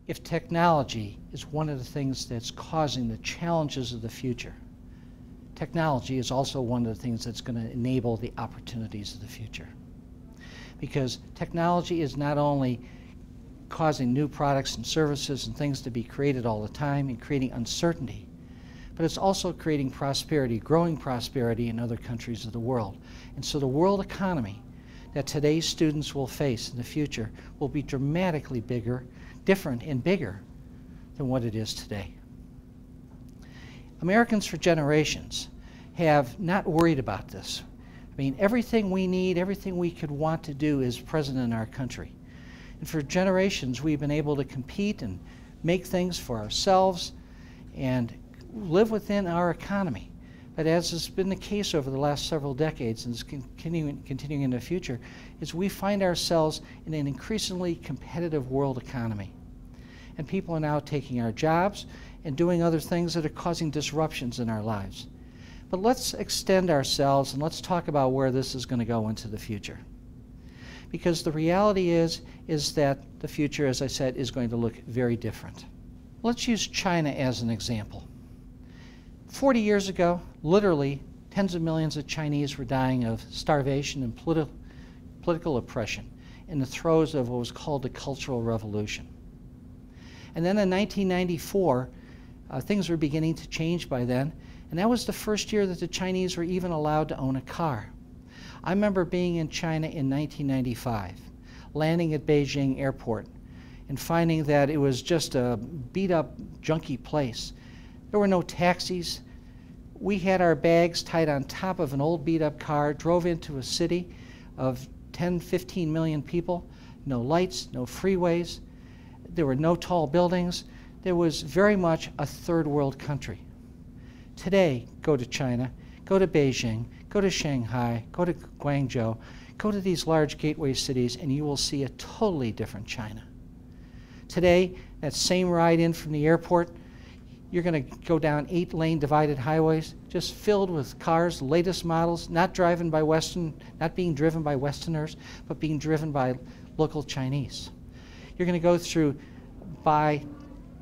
If technology is one of the things that's causing the challenges of the future, technology is also one of the things that's going to enable the opportunities of the future. Because technology is not only causing new products and services and things to be created all the time and creating uncertainty, but it's also creating prosperity, growing prosperity in other countries of the world. And so the world economy that today's students will face in the future will be dramatically bigger, different and bigger than what it is today. Americans for generations have not worried about this. I mean, everything we need, everything we could want to do is present in our country. And for generations, we've been able to compete and make things for ourselves and live within our economy. But as has been the case over the last several decades and is continuing in the future, is we find ourselves in an increasingly competitive world economy. And people are now taking our jobs and doing other things that are causing disruptions in our lives. But let's extend ourselves and let's talk about where this is going to go into the future. Because the reality is that the future, as I said, is going to look very different. Let's use China as an example. 40 years ago, literally, tens of millions of Chinese were dying of starvation and political oppression in the throes of what was called the Cultural Revolution. And then in 1994, things were beginning to change by then, and that was the first year that the Chinese were even allowed to own a car. I remember being in China in 1995, landing at Beijing airport, and finding that it was just a beat-up, junky place. There were no taxis. We had our bags tied on top of an old beat-up car, drove into a city of 10, 15 million people, no lights, no freeways. There were no tall buildings. There was very much a third world country. Today, go to China, go to Beijing, go to Shanghai, go to Guangzhou, go to these large gateway cities, and you will see a totally different China. Today, that same ride in from the airport, you're going to go down 8-lane divided highways, just filled with cars, latest models, not being driven by Westerners, but being driven by local Chinese. You're going to go through by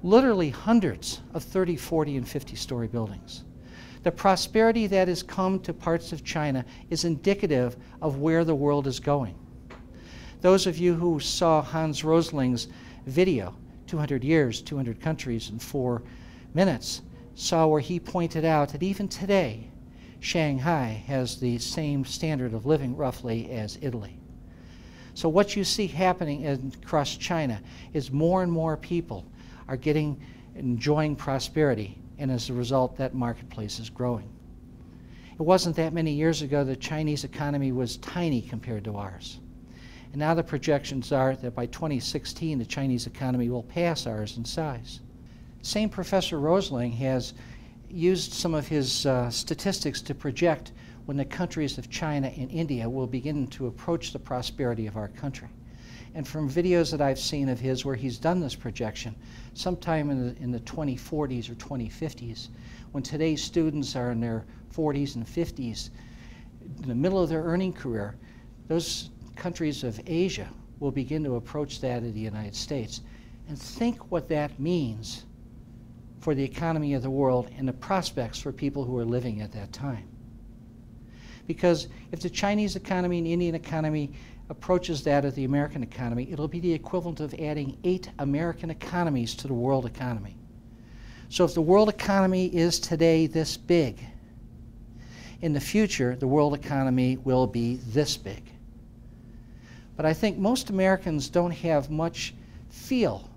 literally hundreds of 30, 40, and 50-story buildings. The prosperity that has come to parts of China is indicative of where the world is going. Those of you who saw Hans Rosling's video, 200 years, 200 countries in 4 minutes, saw where he pointed out that even today, Shanghai has the same standard of living roughly as Italy. So what you see happening across China is more and more people are enjoying prosperity, and as a result, that marketplace is growing. It wasn't that many years ago the Chinese economy was tiny compared to ours. And now the projections are that by 2016, the Chinese economy will pass ours in size. Same Professor Rosling has used some of his statistics to project when the countries of China and India will begin to approach the prosperity of our country. And from videos that I've seen of his where he's done this projection, sometime in the 2040s or 2050s, when today's students are in their 40s and 50s, in the middle of their earning career, those countries of Asia will begin to approach that of the United States. And think what that means for the economy of the world and the prospects for people who are living at that time. Because if the Chinese economy and Indian economy approaches that of the American economy, it'll be the equivalent of adding 8 American economies to the world economy. So if the world economy is today this big, in the future, the world economy will be this big. But I think most Americans don't have much feel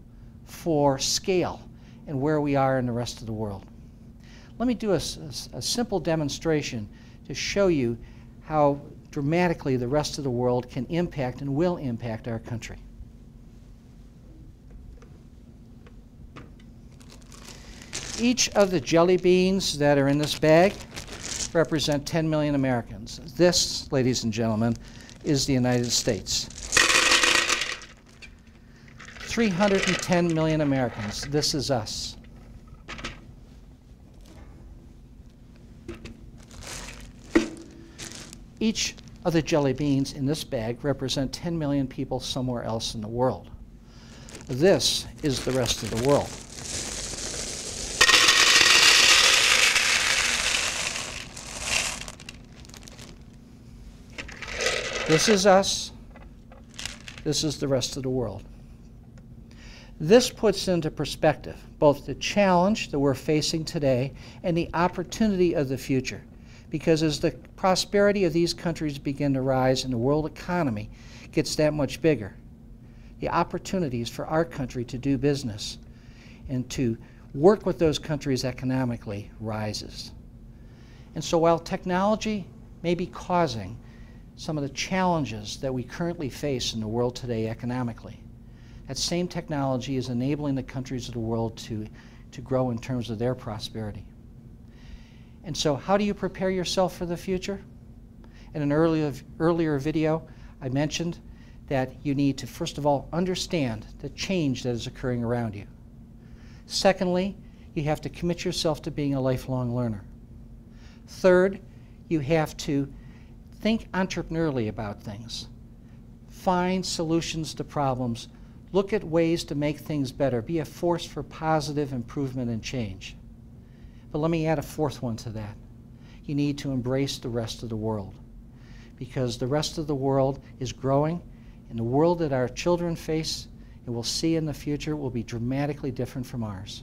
for scale and where we are in the rest of the world. Let me do a simple demonstration to show you how dramatically the rest of the world can impact and will impact our country. Each of the jelly beans that are in this bag represent 10 million Americans. This, ladies and gentlemen, is the United States. 310 million Americans. This is us. Each of the jelly beans in this bag represent 10 million people somewhere else in the world. This is the rest of the world. This is us. This is the rest of the world. This puts into perspective both the challenge that we're facing today and the opportunity of the future. Because as the prosperity of these countries begin to rise and the world economy gets that much bigger, the opportunities for our country to do business and to work with those countries economically rises. And so while technology may be causing some of the challenges that we currently face in the world today economically, that same technology is enabling the countries of the world to grow in terms of their prosperity. And so how do you prepare yourself for the future? In an earlier video, I mentioned that you need to, first of all, understand the change that is occurring around you. Secondly, you have to commit yourself to being a lifelong learner. Third, you have to think entrepreneurially about things. Find solutions to problems. Look at ways to make things better. Be a force for positive improvement and change. But let me add a fourth one to that. You need to embrace the rest of the world, because the rest of the world is growing, and the world that our children face and will see in the future will be dramatically different from ours.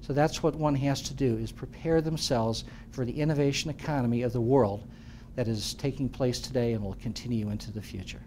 So that's what one has to do, is prepare themselves for the innovation economy of the world that is taking place today and will continue into the future.